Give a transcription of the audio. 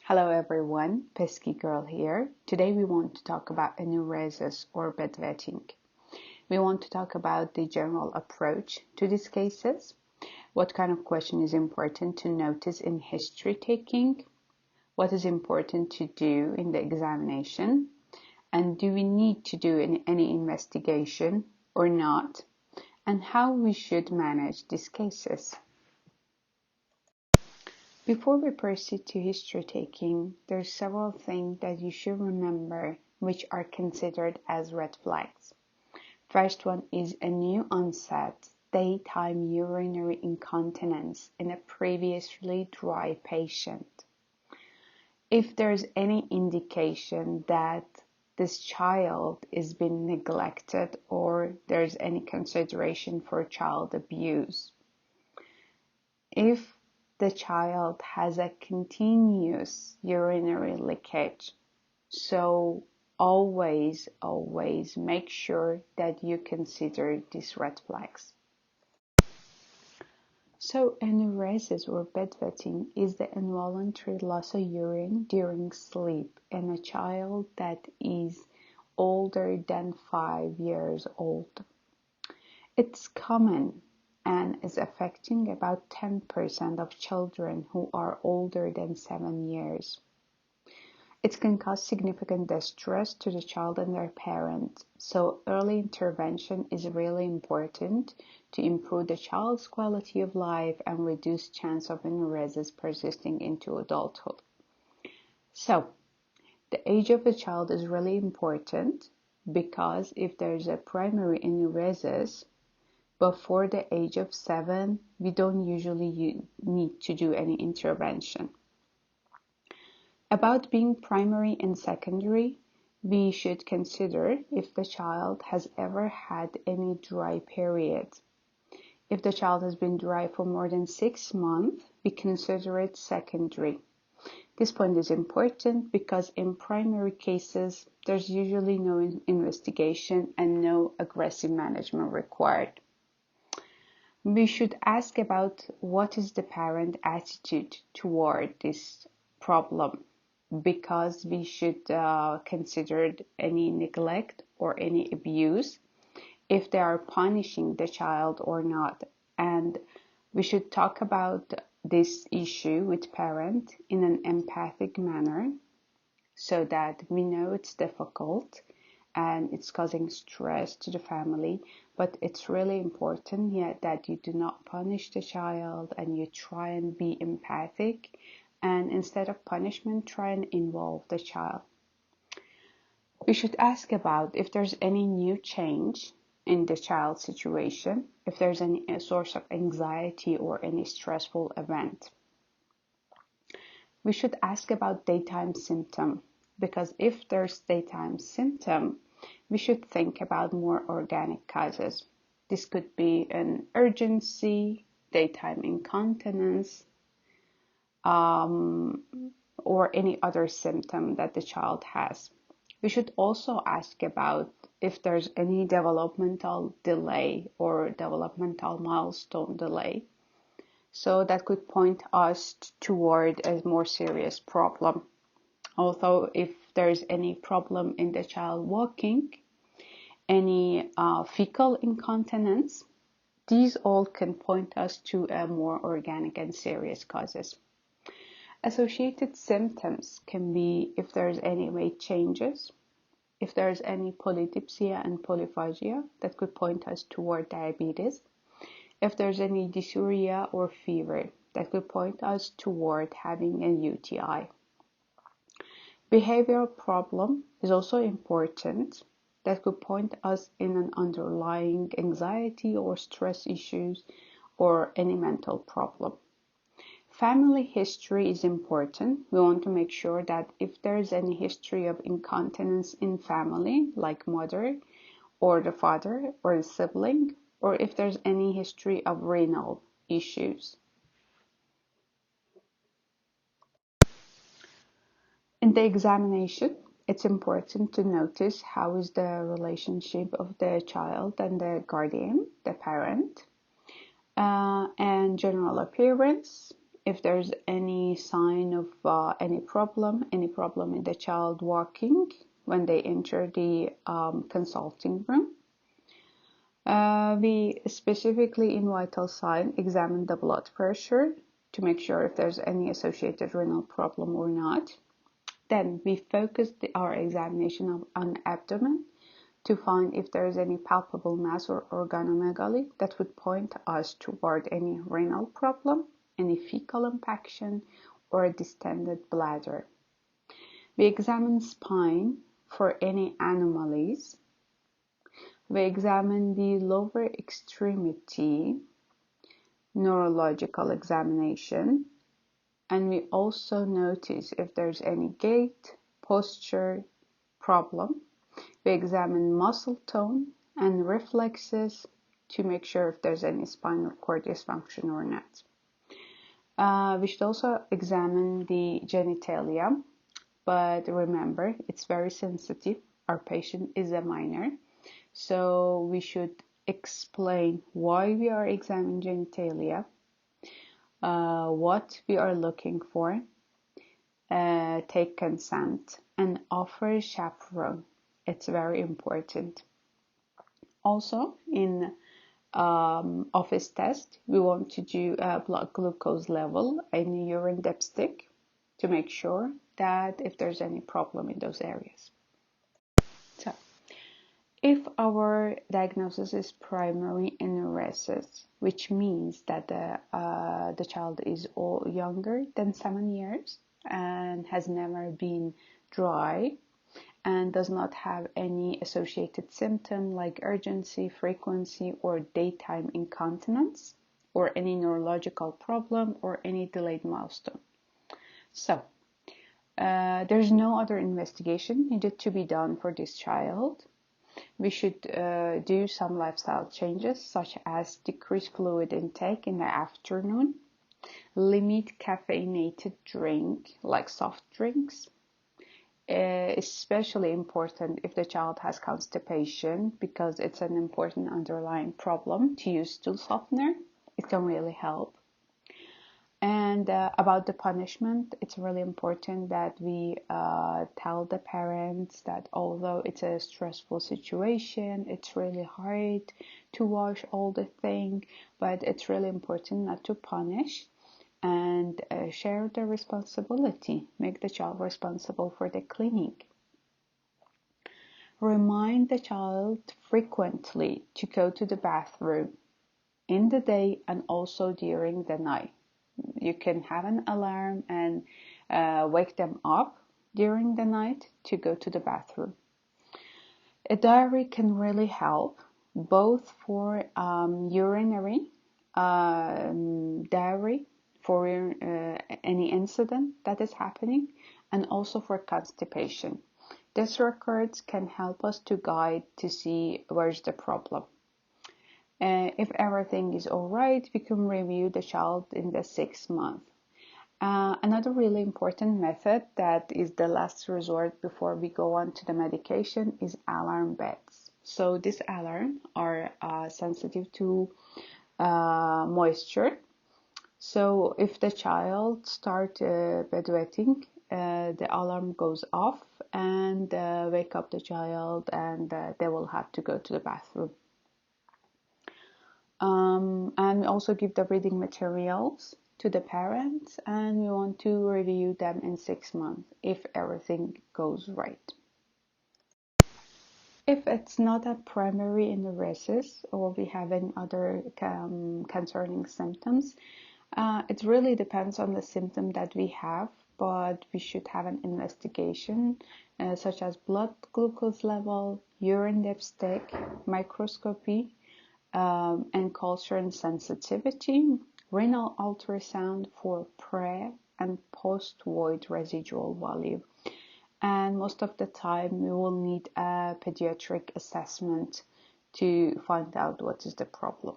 Hello everyone, PESCI girl here. Today we want to talk about enuresis or bedwetting. We want to talk about the general approach to these cases, what kind of question is important to notice in history taking, what is important to do in the examination, and do we need to do any investigation or not, and how we should manage these cases. Before we proceed to history taking, there's several things that you should remember which are considered as red flags. First one is a new onset daytime urinary incontinence in a previously dry patient. If there's any indication that this child is being neglected or there's any consideration for child abuse. If the child has a continuous urinary leakage, so always make sure that you consider these red flags. So enuresis or bedwetting is the involuntary loss of urine during sleep in a child that is older than 5 years old. It's common and is affecting about 10% of children who are older than 7 years. It can cause significant distress to the child and their parent, so early intervention is really important to improve the child's quality of life and reduce chance of enuresis persisting into adulthood. So, the age of the child is really important because if there's a primary enuresis, before the age of 7, we don't usually need to do any intervention. About being primary and secondary, we should consider if the child has ever had any dry period. If the child has been dry for more than 6 months, we consider it secondary. This point is important because in primary cases, there's usually no investigation and no aggressive management required. We should ask about what is the parent attitude toward this problem, because we should consider any neglect or any abuse, if they are punishing the child or not. And we should talk about this issue with parent in an empathic manner so that we know it's difficult and it's causing stress to the family, but it's really important that you do not punish the child and you try and be empathic, and instead of punishment, try and involve the child. We should ask about if there's any new change in the child's situation, if there's any source of anxiety or any stressful event. We should ask about daytime symptom, because if there's daytime symptom, we should think about more organic causes. This could be an urgency, daytime incontinence, or any other symptom that the child has. We should also ask about if there's any developmental delay or developmental milestone delay. So that could point us toward a more serious problem. Although if there's any problem in the child walking, any fecal incontinence, these all can point us to a more organic and serious causes. Associated symptoms can be if there's any weight changes, if there's any polydipsia and polyphagia, that could point us toward diabetes, if there's any dysuria or fever, that could point us toward having a UTI. Behavioral problem is also important, that could point us in an underlying anxiety or stress issues or any mental problem. Family history is important. We want to make sure that if there's any history of incontinence in family, like mother or the father or the sibling, or if there's any history of renal issues. In the examination, it's important to notice how is the relationship of the child and the guardian, the parent, and general appearance, if there's any sign of any problem in the child walking when they enter the consulting room. We specifically in vital sign examine the blood pressure to make sure if there's any associated renal problem or not. Then we focus our examination on abdomen to find if there is any palpable mass or organomegaly that would point us toward any renal problem, any fecal impaction, or a distended bladder. We examine spine for any anomalies. We examine the lower extremity, neurological examination, and we also notice if there's any gait, posture problem. We examine muscle tone and reflexes to make sure if there's any spinal cord dysfunction or not. We should also examine the genitalia, but remember, it's very sensitive. Our patient is a minor, so we should explain why we are examining genitalia, what we are looking for, take consent, and offer chaperone. It's very important. Also, in office test, we want to do a blood glucose level and a urine dipstick to make sure that if there's any problem in those areas. So, if our diagnosis is primary enuresis, which means that the child is younger than 7 years and has never been dry and does not have any associated symptom like urgency, frequency, or daytime incontinence, or any neurological problem or any delayed milestone. So, there's no other investigation needed to be done for this child. We should do some lifestyle changes such as decrease fluid intake in the afternoon, limit caffeinated drink like soft drinks, especially important if the child has constipation because it's an important underlying problem. To use stool softener, it can really help. And about the punishment, it's really important that we tell the parents that although it's a stressful situation, it's really hard to wash all the thing, but it's really important not to punish and share the responsibility. Make the child responsible for the cleaning. Remind the child frequently to go to the bathroom in the day and also during the night. You can have an alarm and wake them up during the night to go to the bathroom. A diary can really help both for urinary diary for any incident that is happening and also for constipation. These records can help us to guide to see where's the problem. If everything is all right, we can review the child in the 6th month. Another really important method that is the last resort before we go on to the medication is alarm beds. So these alarms are sensitive to moisture. So if the child starts bedwetting, the alarm goes off and wake up the child, and they will have to go to the bathroom. And also give the reading materials to the parents, and we want to review them in 6 months if everything goes right. If it's not a primary enuresis or we have any other concerning symptoms, it really depends on the symptom that we have, but we should have an investigation such as blood glucose level, urine dipstick, microscopy, and culture and sensitivity, renal ultrasound for pre and post-void residual value. And most of the time we will need a pediatric assessment to find out what is the problem.